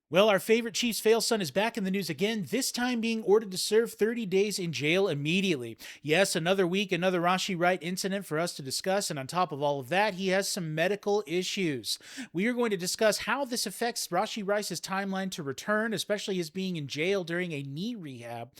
Well, our favorite Chiefs fail son is back in the news again, this time being ordered to serve 30 days in jail immediately. Yes, another week, another Rashee Rice incident for us to discuss, and on top of all of that, he has some medical issues. We are going to discuss how this affects Rashee Rice's timeline to return, especially his being in jail during a knee rehab.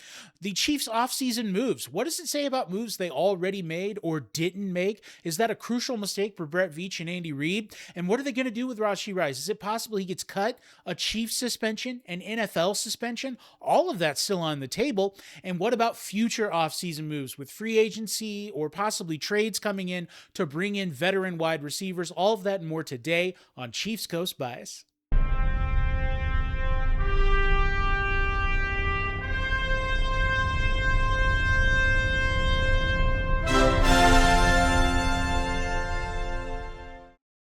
The Chiefs' offseason moves. What does it say about moves they already made or didn't make? Is that a crucial mistake for Brett Veach and Andy Reid? And what are they going to do with Rashee Rice? Is it possible he gets cut? A Chiefs suspension, an NFL suspension, all of that's still on the table. And what about future offseason moves with free agency or possibly trades coming in to bring in veteran wide receivers? All of that and more today on Chiefs Coast Bias.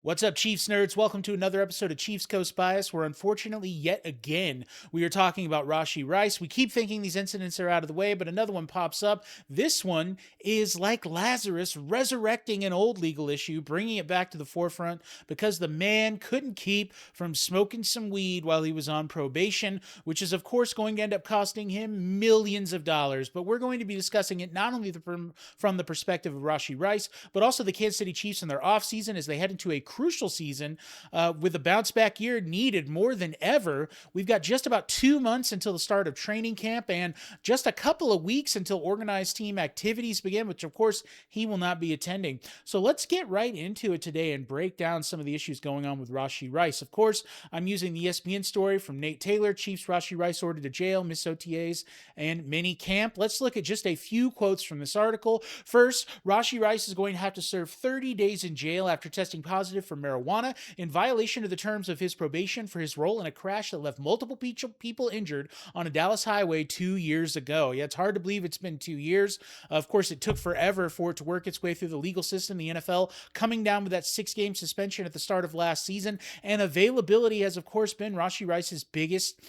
What's up, Chiefs nerds? Welcome to another episode of Chiefs Coast Bias, where unfortunately, yet again, we are talking about Rashee Rice. We keep thinking these incidents are out of the way, but another one pops up. This one is like Lazarus resurrecting an old legal issue, bringing it back to the forefront because the man couldn't keep from smoking some weed while he was on probation, which is, of course, going to end up costing him millions of dollars. But we're going to be discussing it not only from the perspective of Rashee Rice, but also the Kansas City Chiefs in their offseason as they head into a crucial season with a bounce back year needed more than ever. We've got just about 2 months until the start of training camp and just a couple of weeks until organized team activities begin, which of course he will not be attending. So let's get right into it today and break down some of the issues going on with Rashee Rice. Of course, I'm using the ESPN story from Nate Taylor, Chiefs Rashee Rice ordered to jail, miss OTAs, and mini camp. Let's look at just a few quotes from this article. First, Rashee Rice is going to have to serve 30 days in jail after testing positive for marijuana in violation of the terms of his probation for his role in a crash that left multiple people injured on a Dallas highway 2 years ago. Yeah, it's hard to believe it's been 2 years. Of course, it took forever for it to work its way through the legal system. The NFL coming down with that 6-game suspension at the start of last season, and availability has, of course, been Rashee Rice's biggest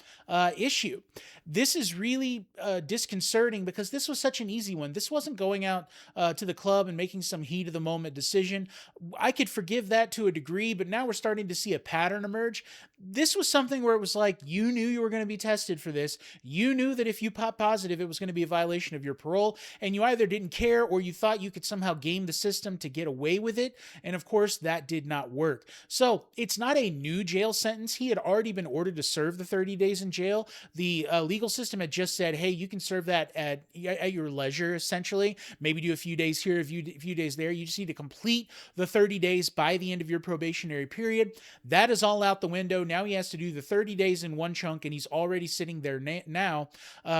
issue. This is really disconcerting because this was such an easy one. This wasn't going out to the club and making some heat of the moment decision. I could forgive that to a degree, but now we're starting to see a pattern emerge. This was something where it was like, you knew you were going to be tested for this. You knew that if you pop positive, it was going to be a violation of your parole, and you either didn't care or you thought you could somehow game the system to get away with it. And of course, that did not work. So it's not a new jail sentence. He had already been ordered to serve the 30 days in jail. The legal system had just said, hey, you can serve that at your leisure, essentially. Maybe do a few days here, a few days there. You just need to complete the 30 days by the end of your probationary period. That is all out the window. Now he has to do the 30 days in one chunk, and he's already sitting there now.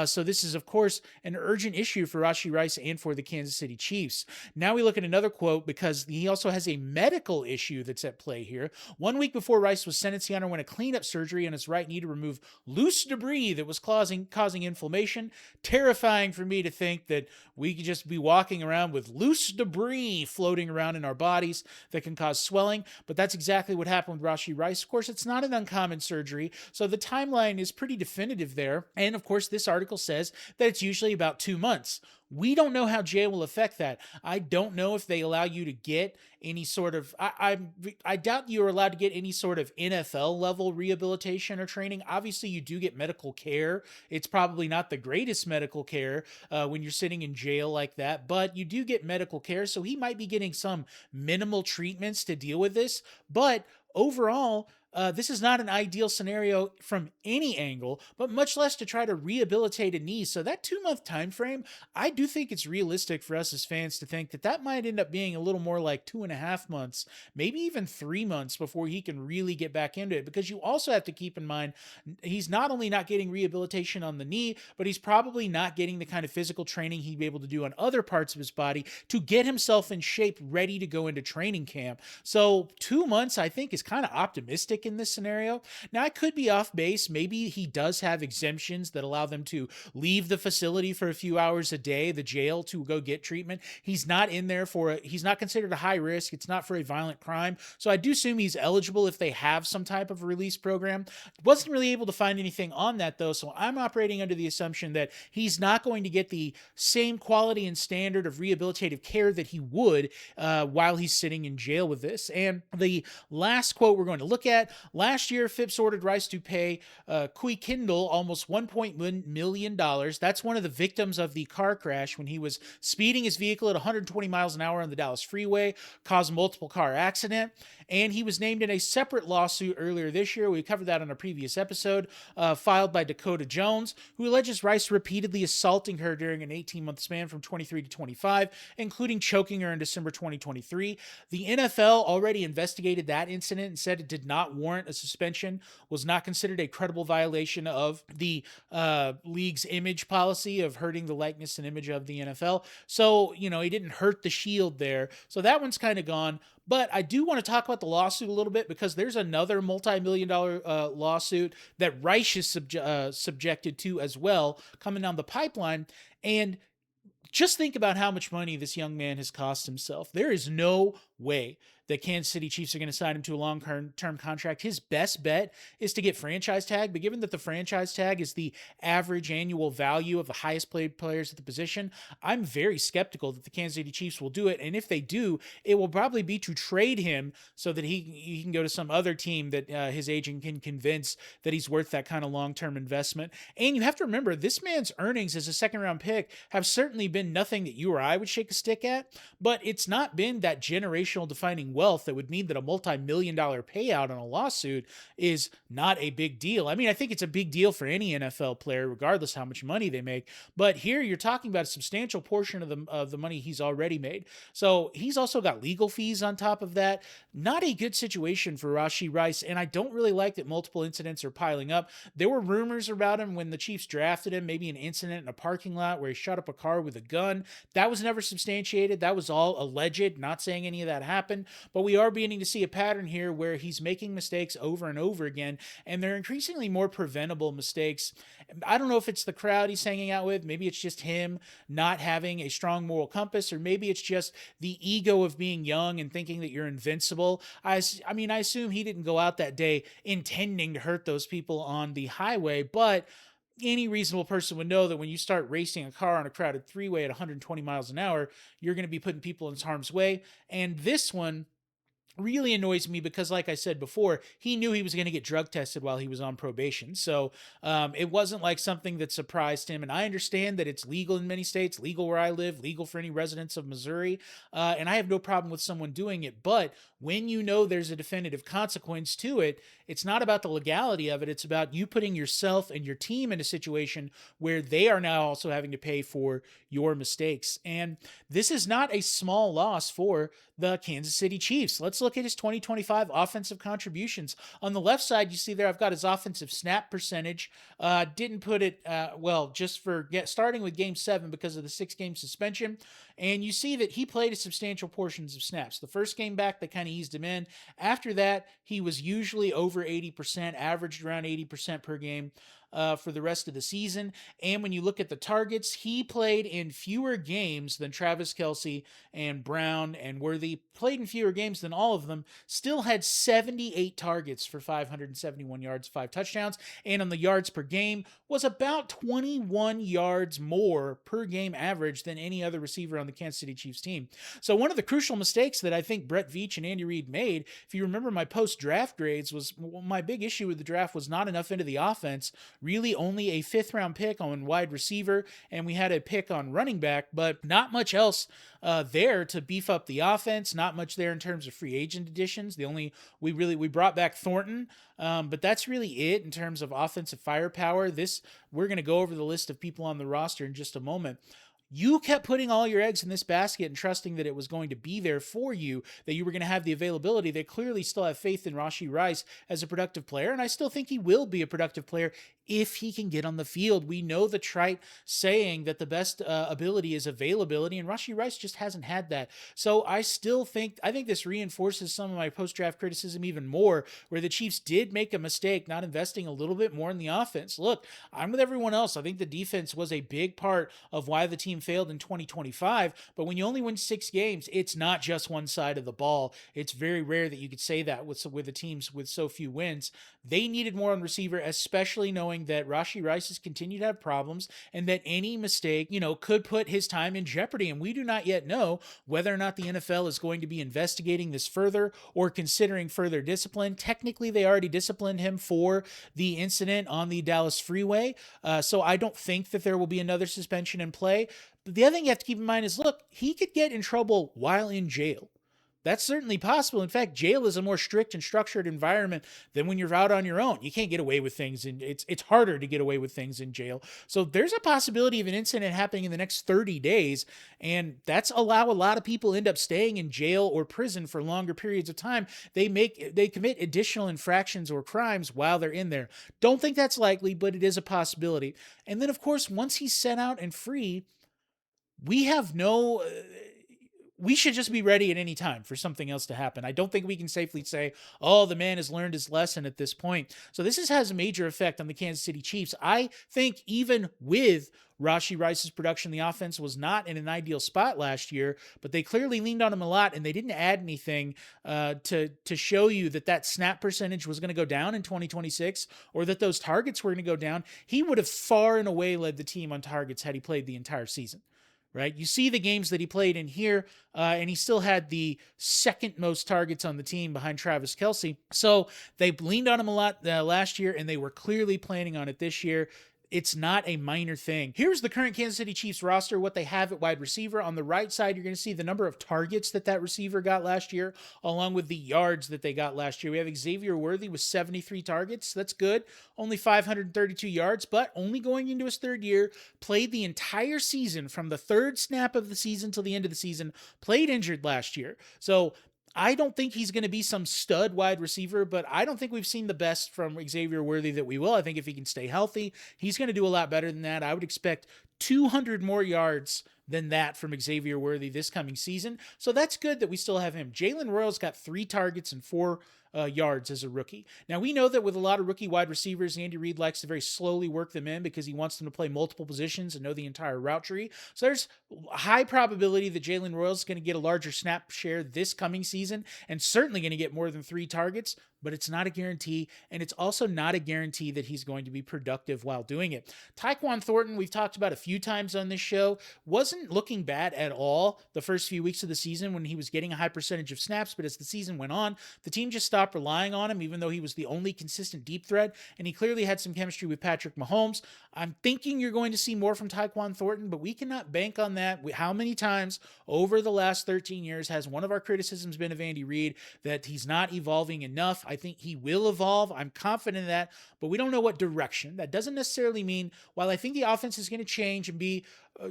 So this is, of course, an urgent issue for Rashee Rice and for the Kansas City Chiefs. Now we look at another quote because he also has a medical issue that's at play here. 1 week before Rice was sentenced, he underwent a cleanup surgery on his right knee to remove loose debris that was causing inflammation. Terrifying for me to think that we could just be walking around with loose debris floating around in our bodies that can cause swelling, but that's exactly what happened with Rashee Rice. Of course, it's not an uncommon surgery, so the timeline is pretty definitive there. And of course, this article says that it's usually about 2 months. We don't know how jail will affect that. I don't know if they allow you to get any sort of, I doubt you're allowed to get any sort of NFL level rehabilitation or training. Obviously, you do get medical care. It's probably not the greatest medical care when you're sitting in jail like that, but you do get medical care. So he might be getting some minimal treatments to deal with this. But overall, this is not an ideal scenario from any angle, but much less to try to rehabilitate a knee. So that 2-month time frame, I do think it's realistic for us as fans to think that that might end up being a little more like 2.5 months, maybe even 3 months before he can really get back into it. Because you also have to keep in mind, he's not only not getting rehabilitation on the knee, but he's probably not getting the kind of physical training he'd be able to do on other parts of his body to get himself in shape, ready to go into training camp. So 2 months, I think, is kind of optimistic in this scenario. Now, I could be off base. Maybe he does have exemptions that allow them to leave the facility for a few hours a day, the jail, to go get treatment. He's not in there he's not considered a high risk. It's not for a violent crime. So I do assume he's eligible if they have some type of release program. Wasn't really able to find anything on that though. So I'm operating under the assumption that he's not going to get the same quality and standard of rehabilitative care that he would while he's sitting in jail with this. And the last quote we're going to look at last year, Phipps ordered Rice to pay Kui Kindle almost $1.1 million. That's one of the victims of the car crash when he was speeding his vehicle at 120 miles an hour on the Dallas freeway, caused multiple car accident, and he was named in a separate lawsuit earlier this year. We covered that on a previous episode, filed by Dakota Jones, who alleges Rice repeatedly assaulting her during an 18-month span from 23 to 25, including choking her in December 2023. The NFL already investigated that incident and said it did not warrant a suspension, was not considered a credible violation of the league's image policy of hurting the likeness and image of the NFL. So, he didn't hurt the shield there. So that one's kind of gone. But I do want to talk about the lawsuit a little bit, because there's another multi-million-dollar lawsuit that Rice is subjected to as well coming down the pipeline. And just think about how much money this young man has cost himself. There is no way that Kansas City Chiefs are going to sign him to a long-term contract. His best bet is to get franchise tag, but given that the franchise tag is the average annual value of the highest paid players at the position, I'm very skeptical that the Kansas City Chiefs will do it. And if they do, it will probably be to trade him so that he can go to some other team that his agent can convince that he's worth that kind of long-term investment. And you have to remember, this man's earnings as a second-round pick have certainly been nothing that you or I would shake a stick at, but it's not been that generational defining wealth that would mean that a multi-million-dollar payout on a lawsuit is not a big deal. I mean, I think it's a big deal for any NFL player, regardless how much money they make. But here you're talking about a substantial portion of the money he's already made. So he's also got legal fees on top of that. Not a good situation for Rashee Rice, and I don't really like that multiple incidents are piling up. There were rumors about him when the Chiefs drafted him, maybe an incident in a parking lot where he shot up a car with a gun. That was never substantiated. That was all alleged, not saying any of that happened. But we are beginning to see a pattern here where he's making mistakes over and over again, and they're increasingly more preventable mistakes. I don't know if it's the crowd he's hanging out with. Maybe it's just him not having a strong moral compass, or maybe it's just the ego of being young and thinking that you're invincible. I assume he didn't go out that day intending to hurt those people on the highway, but any reasonable person would know that when you start racing a car on a crowded freeway at 120 miles an hour, you're going to be putting people in harm's way. And this one really annoys me because, like I said before, he knew he was going to get drug tested while he was on probation. So it wasn't like something that surprised him. And I understand that it's legal in many states, legal where I live, legal for any residents of Missouri. And I have no problem with someone doing it. But when you know there's a definitive consequence to it, it's not about the legality of it. It's about you putting yourself and your team in a situation where they are now also having to pay for your mistakes. And this is not a small loss for the Kansas City Chiefs. Let's look at his 2025 offensive contributions. On the left side, you see there I've got his offensive snap percentage. Didn't put it, just for starting with Game 7 because of the 6-game suspension. And you see that he played a substantial portions of snaps. The first game back, they kind of eased him in. After that, he was usually over 80%, averaged around 80% per game for the rest of the season. And when you look at the targets, he played in fewer games than Travis Kelce and Brown and Worthy, played in fewer games than all of them, still had 78 targets for 571 yards, 5 touchdowns, and on the yards per game was about 21 yards more per game average than any other receiver on the Kansas City Chiefs team. So one of the crucial mistakes that I think Brett Veach and Andy Reid made, if you remember my post-draft grades, was my big issue with the draft was not enough into the offense, really only a 5th-round pick on wide receiver, and we had a pick on running back, but not much else there to beef up the offense, not much there in terms of free agent additions. We brought back Thornton, but that's really it in terms of offensive firepower. We're going to go over the list of people on the roster in just a moment. You kept putting all your eggs in this basket and trusting that it was going to be there for you, that you were going to have the availability. They clearly still have faith in Rashee Rice as a productive player, and I still think he will be a productive player if he can get on the field. We know the trite saying that the best ability is availability, and Rashee Rice just hasn't had that. So I think this reinforces some of my post-draft criticism even more, where the Chiefs did make a mistake not investing a little bit more in the offense. Look, I'm with everyone else. I think the defense was a big part of why the team failed in 2025. But when you only win 6 games, it's not just one side of the ball. It's very rare that you could say that with the teams with so few wins. They needed more on receiver, especially knowing that Rashee Rice has continued to have problems and that any mistake, could put his time in jeopardy. And we do not yet know whether or not the NFL is going to be investigating this further or considering further discipline. Technically, they already disciplined him for the incident on the Dallas freeway. So I don't think that there will be another suspension in play. But the other thing you have to keep in mind is, look, he could get in trouble while in jail. That's certainly possible. In fact, jail is a more strict and structured environment than when you're out on your own. You can't get away with things, and it's harder to get away with things in jail. So there's a possibility of an incident happening in the next 30 days, and that's a lot of people end up staying in jail or prison for longer periods of time. They commit additional infractions or crimes while they're in there. Don't think that's likely, but it is a possibility. And then, of course, once he's sent out and free, we have no we should just be ready at any time for something else to happen. I don't think we can safely say, oh, the man has learned his lesson at this point. So this has a major effect on the Kansas City Chiefs. I think even with Rashee Rice's production, the offense was not in an ideal spot last year, but they clearly leaned on him a lot, and they didn't add anything to show you that snap percentage was going to go down in 2026 or that those targets were going to go down. He would have far and away led the team on targets had he played the entire season. Right? You see the games that he played in here, and he still had the second most targets on the team behind Travis Kelce. So they leaned on him a lot last year, and they were clearly planning on it this year. It's not a minor thing. Here's the current Kansas City Chiefs roster, what they have at wide receiver. On the right side, you're going to see the number of targets that receiver got last year, along with the yards that they got last year. We have Xavier Worthy with 73 targets. That's good. Only 532 yards, but only going into his third year, played the entire season from the third snap of the season till the end of the season, played injured last year. So I don't think he's going to be some stud wide receiver, but I don't think we've seen the best from Xavier Worthy that we will. I think if he can stay healthy, he's going to do a lot better than that. I would expect 200 more yards than that from Xavier Worthy this coming season. So that's good that we still have him. Jalen Royals got 3 targets and 4 yards as a rookie. Now, we know that with a lot of rookie wide receivers, Andy Reid likes to very slowly work them in because he wants them to play multiple positions and know the entire route tree. So there's a high probability that Jalen Royals is going to get a larger snap share this coming season and certainly going to get more than 3 targets, but it's not a guarantee, and it's also not a guarantee that he's going to be productive while doing it. Tyquan Thornton, we've talked about a few times on this show, wasn't looking bad at all the first few weeks of the season when he was getting a high percentage of snaps, but as the season went on, the team just stopped relying on him, even though he was the only consistent deep threat, and he clearly had some chemistry with Patrick Mahomes. I'm thinking you're going to see more from Tyquan Thornton, but we cannot bank on that. How many times over the last 13 years has one of our criticisms been of Andy Reid that he's not evolving enough? I think he will evolve. I'm confident in that, but we don't know what direction. That doesn't necessarily mean, while I think the offense is going to change and be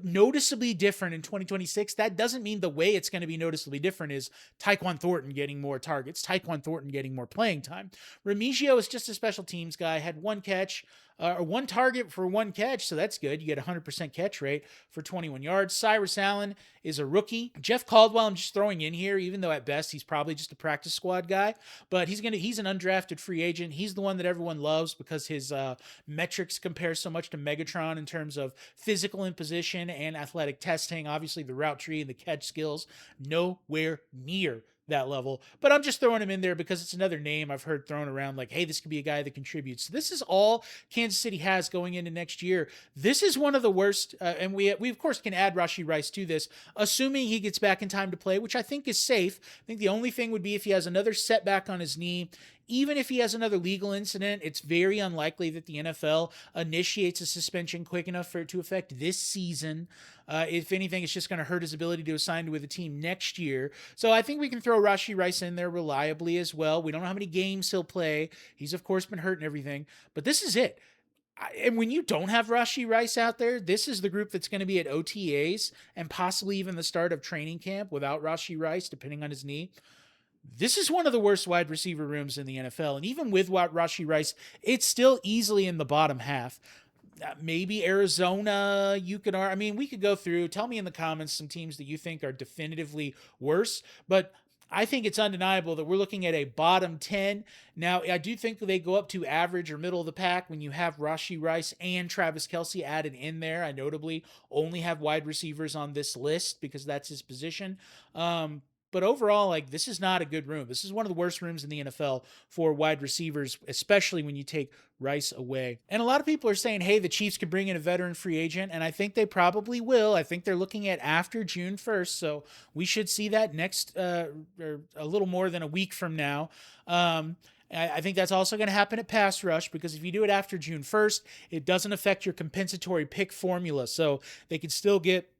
noticeably different in 2026, that doesn't mean the way it's going to be noticeably different is Tyquan Thornton getting more targets, Tyquan Thornton getting more playing time. Remigio is just a special teams guy, had 1 catch, or 1 target for 1 catch, so that's good. You get a 100% catch rate for 21 yards. Cyrus Allen is a rookie. Jeff Caldwell, I'm just throwing in here, even though at best he's probably just a practice squad guy, but he's an undrafted free agent. He's the one that everyone loves because his metrics compare so much to Megatron in terms of physical imposition and athletic testing. Obviously, the route tree and the catch skills, nowhere near that level, but I'm just throwing him in there because it's another name I've heard thrown around like, hey, this could be a guy that contributes. This is all Kansas City has going into next year. This is one of the worst, and we of course can add Rashee Rice to this, assuming he gets back in time to play, which I think is safe. I think the only thing would be if he has another setback on his knee. Even if he has another legal incident, it's very unlikely that the NFL initiates a suspension quick enough for it to affect this season. If anything, it's just going to hurt his ability to assign with a team next year. So I think we can throw Rashee Rice in there reliably as well. We don't know how many games he'll play. He's, of course, been hurt and everything. But this is it. And when you don't have Rashee Rice out there, this is the group that's going to be at OTAs and possibly even the start of training camp without Rashee Rice, depending on his knee. This is one of the worst wide receiver rooms in the NFL. And even with Rashee Rice, it's still easily in the bottom half. Maybe Arizona, we could go through. Tell me in the comments some teams that you think are definitively worse. But I think it's undeniable that we're looking at a bottom 10. Now, I do think they go up to average or middle of the pack when you have Rashee Rice and Travis Kelce added in there. I notably only have wide receivers on this list because that's his position. But overall, like, this is not a good room. This is one of the worst rooms in the NFL for wide receivers, especially when you take Rice away. And a lot of people are saying, hey, the Chiefs could bring in a veteran free agent, and I think they probably will. I think they're looking at after June 1st, so we should see that next, or a little more than a week from now. I think that's also going to happen at pass rush, because if you do it after June 1st, it doesn't affect your compensatory pick formula. So they can still get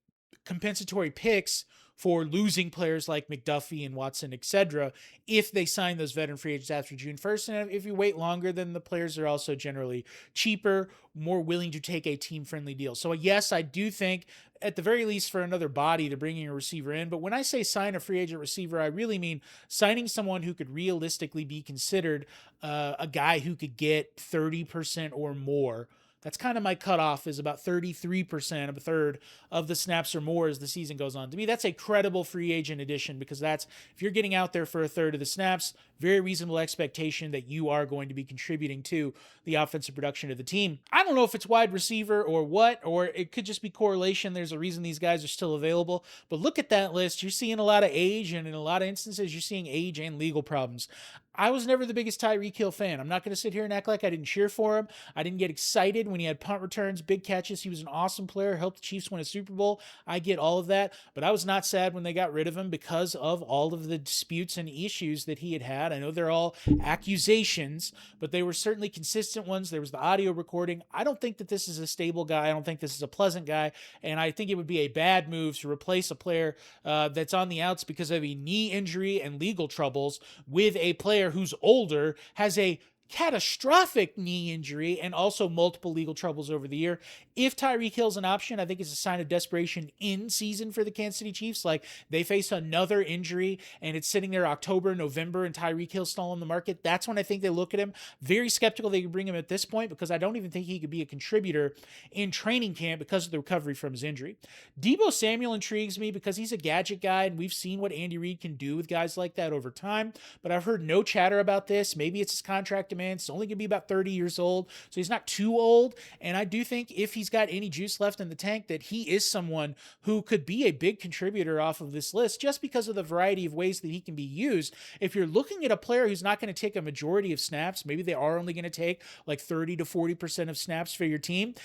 compensatory picks for losing players like McDuffie and Watson, etc., if they sign those veteran free agents after June 1st. And if you wait longer, then the players are also generally cheaper, more willing to take a team-friendly deal. So yes, I do think, at the very least, for another body, they're bringing a receiver in. But when I say sign a free agent receiver, I really mean signing someone who could realistically be considered a guy who could get 30% or more. That's kind of my cutoff, is about 33%, a third of the snaps or more as the season goes on. To me, that's a credible free agent addition, because that's, if you're getting out there for a third of the snaps, very reasonable expectation that you are going to be contributing to the offensive production of the team. I don't know if it's wide receiver or what, or it could just be correlation. There's a reason these guys are still available. But look at that list. You're seeing a lot of age, and in a lot of instances, you're seeing age and legal problems. I was never the biggest Tyreek Hill fan. I'm not going to sit here and act like I didn't cheer for him. I didn't get excited when he had punt returns, big catches. He was an awesome player, helped the Chiefs win a Super Bowl. I get all of that, but I was not sad when they got rid of him because of all of the disputes and issues that he had had. I know they're all accusations, but they were certainly consistent ones. There was the audio recording. I don't think that this is a stable guy. I don't think this is a pleasant guy, and I think it would be a bad move to replace a player that's on the outs because of a knee injury and legal troubles with a player who's older, has a catastrophic knee injury, and also multiple legal troubles over the year. If Tyreek Hill's an option, I think it's a sign of desperation in season for the Kansas City Chiefs. Like, they face another injury and it's sitting there October, November, and Tyreek Hill's still on the market. That's when I think they look at him. Very skeptical they could bring him at this point, because I don't even think he could be a contributor in training camp because of the recovery from his injury. Deebo Samuel intrigues me because he's a gadget guy, and we've seen what Andy Reid can do with guys like that over time, but I've heard no chatter about this. Maybe it's his contract demand. It's only going to be about 30 years old, so he's not too old. And I do think if he's got any juice left in the tank, that he is someone who could be a big contributor off of this list, just because of the variety of ways that he can be used. If you're looking at a player who's not going to take a majority of snaps, maybe they are only going to take like 30 to 40% of snaps for your team,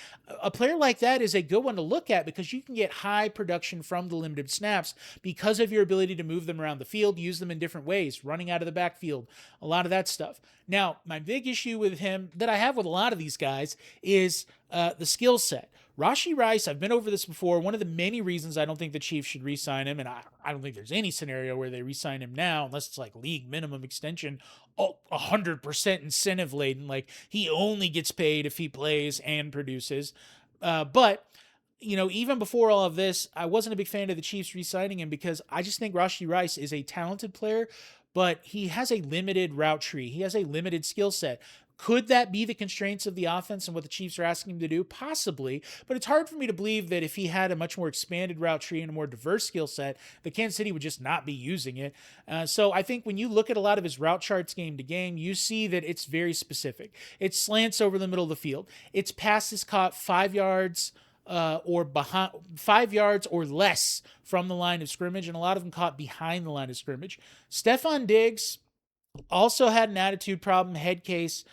a player like that is a good one to look at, because you can get high production from the limited snaps because of your ability to move them around the field, use them in different ways, running out of the backfield, a lot of that stuff. Now, my big issue with him, that I have with a lot of these guys, is the skill set. Rashee Rice, I've been over this before. One of the many reasons I don't think the Chiefs should re-sign him, and I don't think there's any scenario where they re-sign him now, unless it's like league minimum extension, 100% incentive laden. Like, he only gets paid if he plays and produces. But even before all of this, I wasn't a big fan of the Chiefs re-signing him, because I just think Rashee Rice is a talented player, but he has a limited route tree. He has a limited skill set. Could that be the constraints of the offense and what the Chiefs are asking him to do? Possibly, but it's hard for me to believe that if he had a much more expanded route tree and a more diverse skill set, that Kansas City would just not be using it. So I think when you look at a lot of his route charts game to game, you see that it's very specific. It's slants over the middle of the field. It's passes caught 5 yards or behind, 5 yards or less from the line of scrimmage, and a lot of them caught behind the line of scrimmage. Stephon Diggs also had an attitude problem, head case.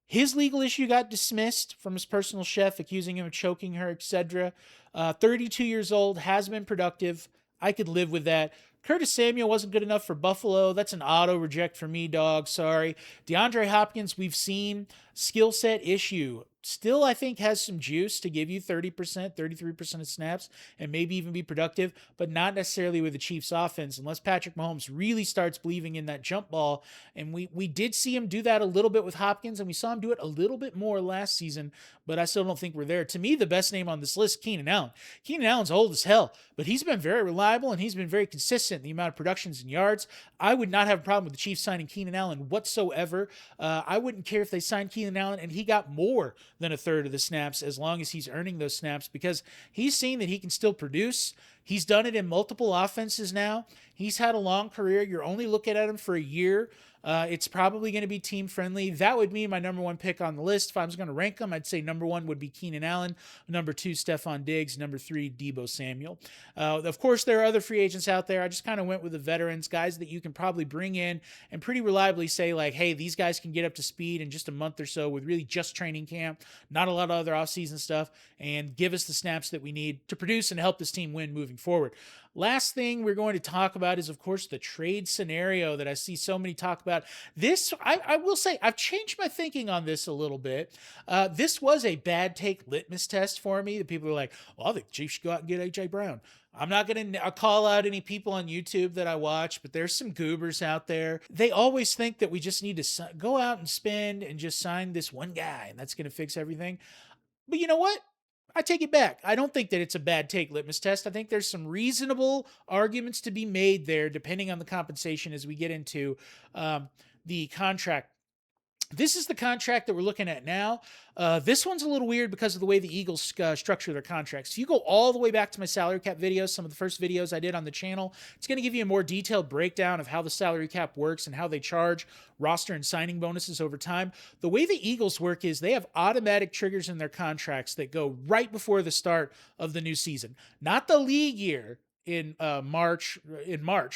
His legal issue got dismissed from his personal chef, accusing him of choking her, etc. 32 years old, has been productive. I could live with that. Curtis Samuel wasn't good enough for Buffalo. That's an auto reject for me, dog. Sorry. DeAndre Hopkins, we've seen skill set issue. Still, I think, has some juice to give you 30%, 33% of snaps, and maybe even be productive, but not necessarily with the Chiefs offense, unless Patrick Mahomes really starts believing in that jump ball. And we did see him do that a little bit with Hopkins, and we saw him do it a little bit more last season, but I still don't think we're there. To me, the best name on this list, Keenan Allen. Keenan Allen's old as hell, but he's been very reliable, and he's been very consistent in the amount of productions and yards. I would not have a problem with the Chiefs signing Keenan Allen whatsoever. I wouldn't care if they signed Keenan Allen and he got more than a third of the snaps as long as he's earning those snaps because he's seen that he can still produce. He's done it in multiple offenses now. He's had a long career. You're only looking at him for a year. It's probably going to be team friendly. That would be my number one pick on the list. If I was going to rank them, I'd say number one would be Keenan Allen, number two, Stephon Diggs, number three, Deebo Samuel. Of course, there are other free agents out there. I just kind of went with the veterans, guys that you can probably bring in and pretty reliably say, like, hey, these guys can get up to speed in just a month or so with really just training camp, not a lot of other offseason stuff, and give us the snaps that we need to produce and help this team win moving forward. Last thing we're going to talk about is, of course, the trade scenario that I see so many talk about. This, I will say, I've changed my thinking on this a little bit. This was a bad take litmus test for me. The people are like, well, I think the Chiefs should go out and get A.J. Brown. I'm not going to call out any people on YouTube that I watch, but there's some goobers out there. They always think that we just need to go out and spend and just sign this one guy, and that's going to fix everything. But you know what? I take it back. I don't think that it's a bad take litmus test. I think there's some reasonable arguments to be made there, depending on the compensation as we get into the contract. This is the contract that we're looking at now. This one's a little weird because of the way the Eagles structure their contracts. If you go all the way back to my salary cap videos, some of the first videos I did on the channel, it's going to give you a more detailed breakdown of how the salary cap works and how they charge roster and signing bonuses over time. The way the Eagles work is they have automatic triggers in their contracts that go right before the start of the new season. Not the league year, in March,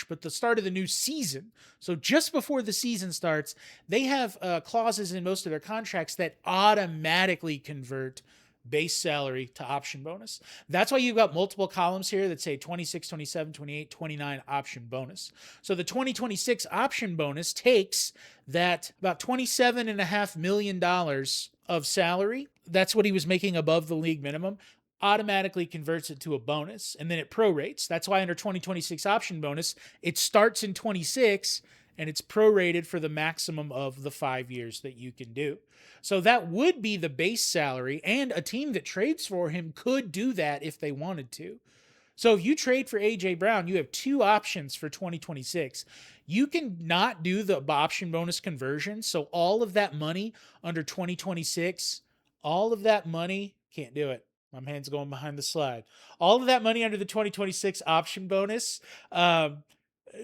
but the start of the new season. So just before the season starts, they have clauses in most of their contracts that automatically convert base salary to option bonus. That's why you've got multiple columns here that say 26, 27, 28, 29 option bonus. So the 2026 option bonus takes that about $27.5 million of salary. That's what he was making above the league minimum, automatically converts it to a bonus, and then it prorates. That's why under 2026 option bonus, it starts in 26 and it's prorated for the maximum of the 5 years that you can do. So that would be the base salary, and a team that trades for him could do that if they wanted to. So if you trade for A.J. Brown, you have two options for 2026. You can not do the option bonus conversion. So all of that money under 2026, all of that money, can't do it. My hand's going behind the slide. All of that money under the 2026 option bonus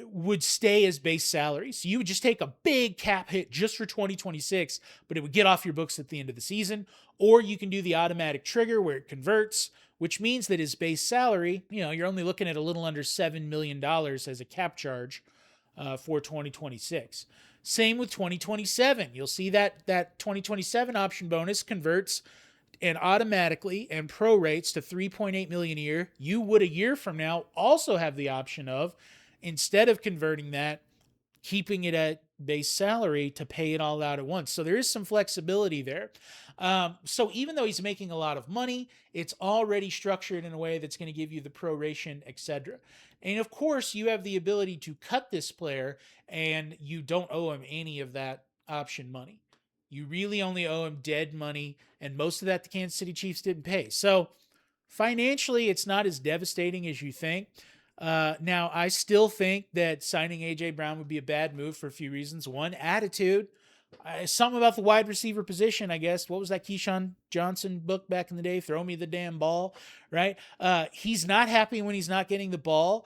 would stay as base salary. So you would just take a big cap hit just for 2026, but it would get off your books at the end of the season. Or you can do the automatic trigger where it converts, which means that his base salary, you're only looking at a little under $7 million as a cap charge for 2026. Same with 2027. You'll see that 2027 option bonus converts and automatically and prorates to $3.8 million a year. You would a year from now also have the option of, instead of converting that, keeping it at base salary to pay it all out at once. So there is some flexibility there. So even though he's making a lot of money, it's already structured in a way that's going to give you the proration, etc. And of course, you have the ability to cut this player and you don't owe him any of that option money. You really only owe him dead money, and most of that the Kansas City Chiefs didn't pay. So financially, it's not as devastating as you think. Now, I still think that signing A.J. Brown would be a bad move for a few reasons. One, attitude. Something about the wide receiver position, I guess. What was that Keyshawn Johnson book back in the day? Throw me the damn ball, right? He's not happy when he's not getting the ball.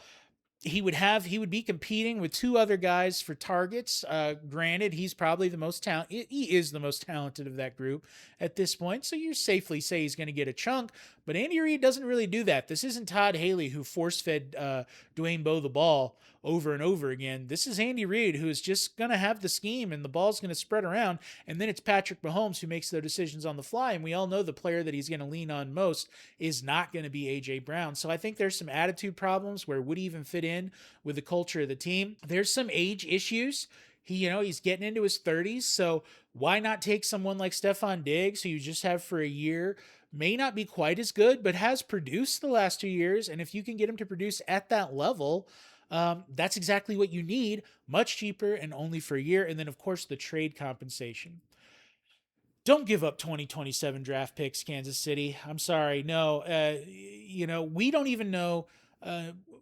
He would be competing with two other guys for targets. Granted, he's probably the most talented. He is the most talented of that group at this point. So you safely say he's going to get a chunk, but Andy Reid doesn't really do that. This isn't Todd Haley who force-fed Dwayne Bowe the ball over and over again. This is Andy Reid, who is just going to have the scheme and the ball's going to spread around. And then it's Patrick Mahomes who makes their decisions on the fly. And we all know the player that he's going to lean on most is not going to be A.J. Brown. So I think there's some attitude problems where would he even fit in with the culture of the team. There's some age issues. He's getting into his 30s. So why not take someone like Stephon Diggs, who you just have for a year, may not be quite as good, but has produced the last 2 years. And if you can get him to produce at that level, that's exactly what you need. Much cheaper and only for a year. And then, of course, the trade compensation. Don't give up 2027 draft picks, Kansas City. I'm sorry. No, we don't even know.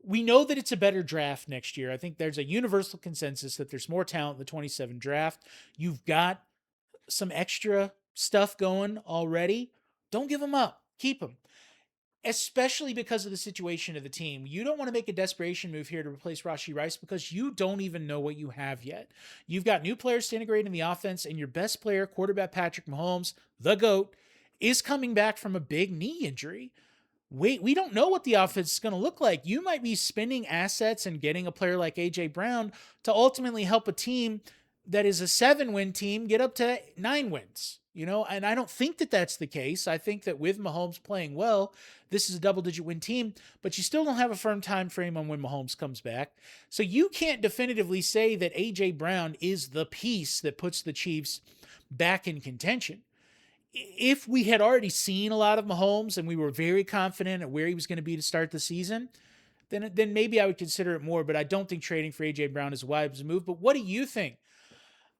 We know that it's a better draft next year. I think there's a universal consensus that there's more talent in the 27 draft. You've got some extra stuff going already, don't give him up. Keep him, especially because of the situation of the team. You don't want to make a desperation move here to replace Rashee Rice because you don't even know what you have yet. You've got new players to integrate in the offense, and your best player, quarterback Patrick Mahomes, the GOAT, is coming back from a big knee injury. Wait, we don't know what the offense is going to look like. You might be spending assets and getting a player like A.J. Brown to ultimately help a team that is a 7-win team get up to 9 wins. And I don't think that that's the case. I think that with Mahomes playing well, this is a double-digit win team, but you still don't have a firm time frame on when Mahomes comes back. So you can't definitively say that A.J. Brown is the piece that puts the Chiefs back in contention. If we had already seen a lot of Mahomes and we were very confident at where he was going to be to start the season, then maybe I would consider it more, but I don't think trading for A.J. Brown is a wise move. But what do you think?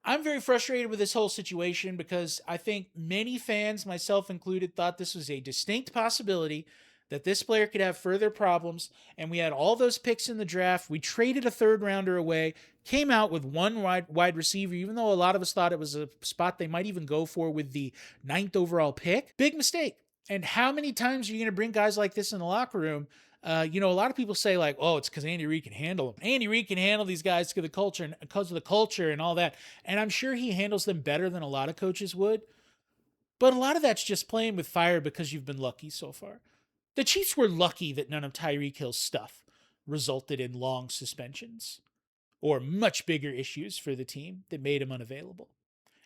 I'm very frustrated with this whole situation because I think many fans, myself included, thought this was a distinct possibility that this player could have further problems. And we had all those picks in the draft. We traded a third rounder away, came out with one wide receiver, even though a lot of us thought it was a spot they might even go for with the 9th overall pick. Big mistake. And how many times are you going to bring guys like this in the locker room? A lot of people say like, oh, it's because Andy Reid can handle them. Andy Reid can handle these guys because of the culture and all that. And I'm sure he handles them better than a lot of coaches would. But a lot of that's just playing with fire because you've been lucky so far. The Chiefs were lucky that none of Tyreek Hill's stuff resulted in long suspensions or much bigger issues for the team that made him unavailable.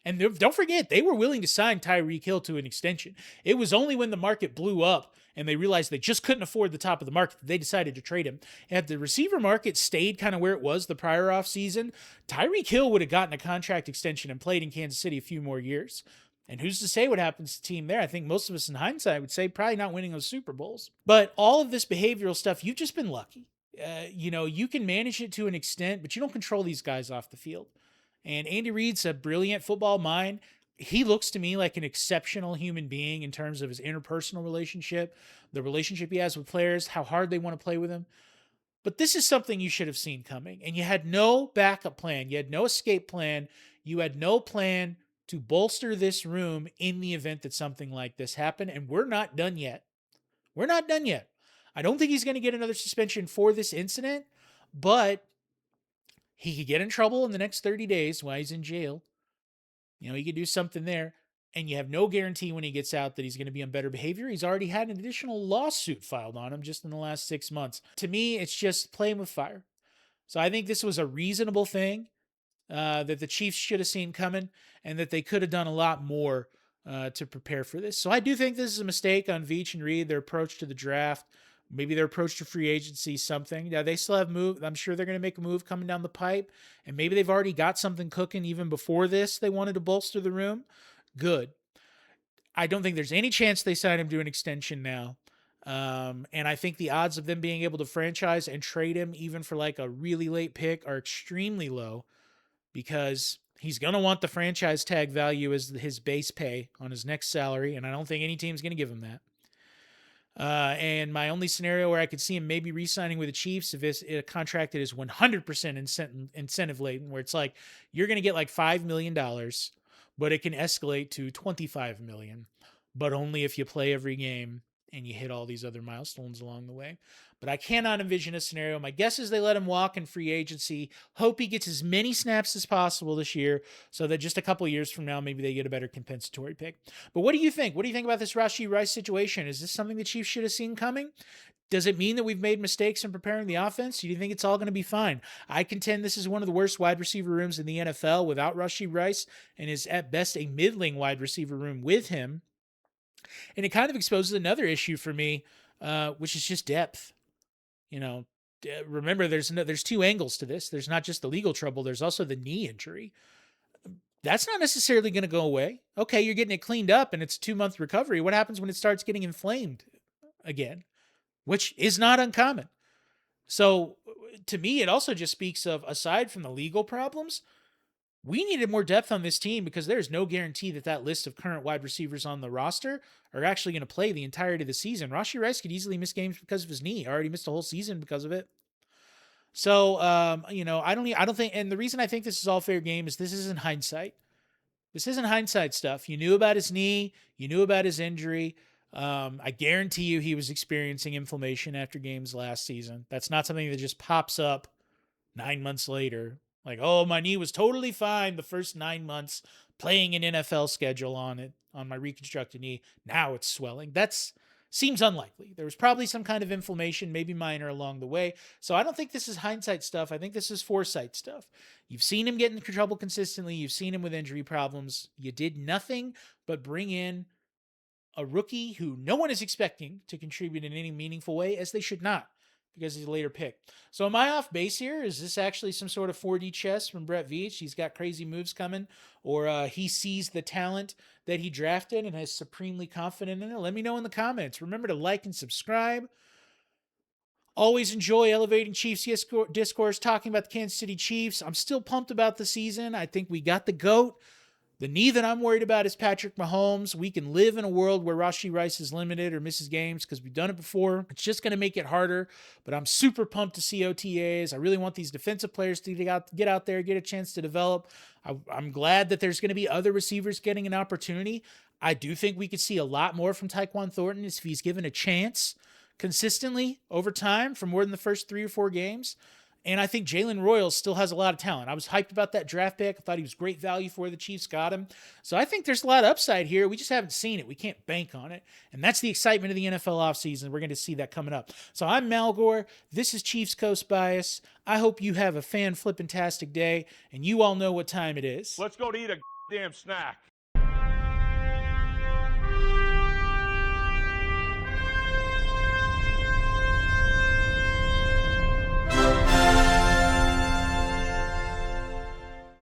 And don't forget, they were willing to sign Tyreek Hill to an extension. It was only when the market blew up and they realized they just couldn't afford the top of the market that they decided to trade him. Had the receiver market stayed kind of where it was the prior offseason, Tyreek Hill would have gotten a contract extension and played in Kansas City a few more years. And who's to say what happens to the team there? I think most of us in hindsight would say probably not winning those Super Bowls. But all of this behavioral stuff, you've just been lucky. You can manage it to an extent, but you don't control these guys off the field. And Andy Reid's a brilliant football mind. He looks to me like an exceptional human being in terms of his interpersonal relationship, the relationship he has with players, how hard they want to play with him. But this is something you should have seen coming. And you had no backup plan. You had no escape plan. You had no plan to bolster this room in the event that something like this happened. And we're not done yet. We're not done yet. I don't think he's going to get another suspension for this incident, but he could get in trouble in the next 30 days while he's in jail. He could do something there. And you have no guarantee when he gets out that he's going to be on better behavior. He's already had an additional lawsuit filed on him just in the last 6 months. To me, it's just playing with fire. So I think this was a reasonable thing that the Chiefs should have seen coming and that they could have done a lot more to prepare for this. So I do think this is a mistake on Veach and Reid, their approach to the draft, maybe their approach to free agency, something. Now, they still have move. I'm sure they're going to make a move coming down the pipe, and maybe they've already got something cooking even before this. They wanted to bolster the room. Good. I don't think there's any chance they sign him to an extension now. And I think the odds of them being able to franchise and trade him even for like a really late pick are extremely low because he's going to want the franchise tag value as his base pay on his next salary. And I don't think any team's going to give him that. And my only scenario where I could see him maybe re-signing with the Chiefs if it's a contract that is 100% incentive laden, where it's like you're going to get like $5 million, but it can escalate to $25 million, but only if you play every game and you hit all these other milestones along the way. But I cannot envision a scenario. My guess is they let him walk in free agency. Hope he gets as many snaps as possible this year so that just a couple of years from now, maybe they get a better compensatory pick. But what do you think? What do you think about this Rashee Rice situation? Is this something the Chiefs should have seen coming? Does it mean that we've made mistakes in preparing the offense? Do you think it's all going to be fine? I contend this is one of the worst wide receiver rooms in the NFL without Rashee Rice and is at best a middling wide receiver room with him. And it kind of exposes another issue for me, which is just depth. Remember, there's two angles to this. There's not just the legal trouble. There's also the knee injury. That's not necessarily going to go away. Okay, you're getting it cleaned up and it's a 2-month recovery. What happens when it starts getting inflamed again? Which is not uncommon. So to me, it also just speaks of, aside from the legal problems, we needed more depth on this team because there's no guarantee that list of current wide receivers on the roster are actually going to play the entirety of the season. Rashee Rice could easily miss games because of his knee. I already missed a whole season because of it. So, I don't think, and the reason I think this is all fair game is this is in hindsight. This isn't hindsight stuff. You knew about his knee. You knew about his injury. I guarantee you he was experiencing inflammation after games last season. That's not something that just pops up 9 months later. Like, oh, my knee was totally fine the first 9 months playing an NFL schedule on it, on my reconstructed knee. Now it's swelling. That's seems unlikely. There was probably some kind of inflammation, maybe minor along the way. So I don't think this is hindsight stuff. I think this is foresight stuff. You've seen him get in trouble consistently. You've seen him with injury problems. You did nothing but bring in a rookie who no one is expecting to contribute in any meaningful way, as they should not, because he's a later pick. So am I off base here? Is this actually some sort of 4D chess from Brett Veach? He's got crazy moves coming, or he sees the talent that he drafted and is supremely confident in it? Let me know in the comments. Remember to like and subscribe. Always enjoy elevating Chiefs discourse, talking about the Kansas City Chiefs. I'm still pumped about the season. I think we got the GOAT. The knee that I'm worried about is Patrick Mahomes. We can live in a world where Rashee Rice is limited or misses games because we've done it before. It's just going to make it harder, but I'm super pumped to see OTAs. I really want these defensive players to get out there, get a chance to develop. I'm glad that there's going to be other receivers getting an opportunity. I do think we could see a lot more from Tyquan Thornton if he's given a chance consistently over time for more than the first 3 or 4 games. And I think Jalen Royals still has a lot of talent. I was hyped about that draft pick. I thought he was great value for the Chiefs got him. So I think there's a lot of upside here. We just haven't seen it. We can't bank on it. And that's the excitement of the NFL offseason. We're going to see that coming up. So I'm Malgore. This is Chiefs Coast Bias. I hope you have a fan-flippin-tastic day, and you all know what time it is. Let's go to eat a damn snack.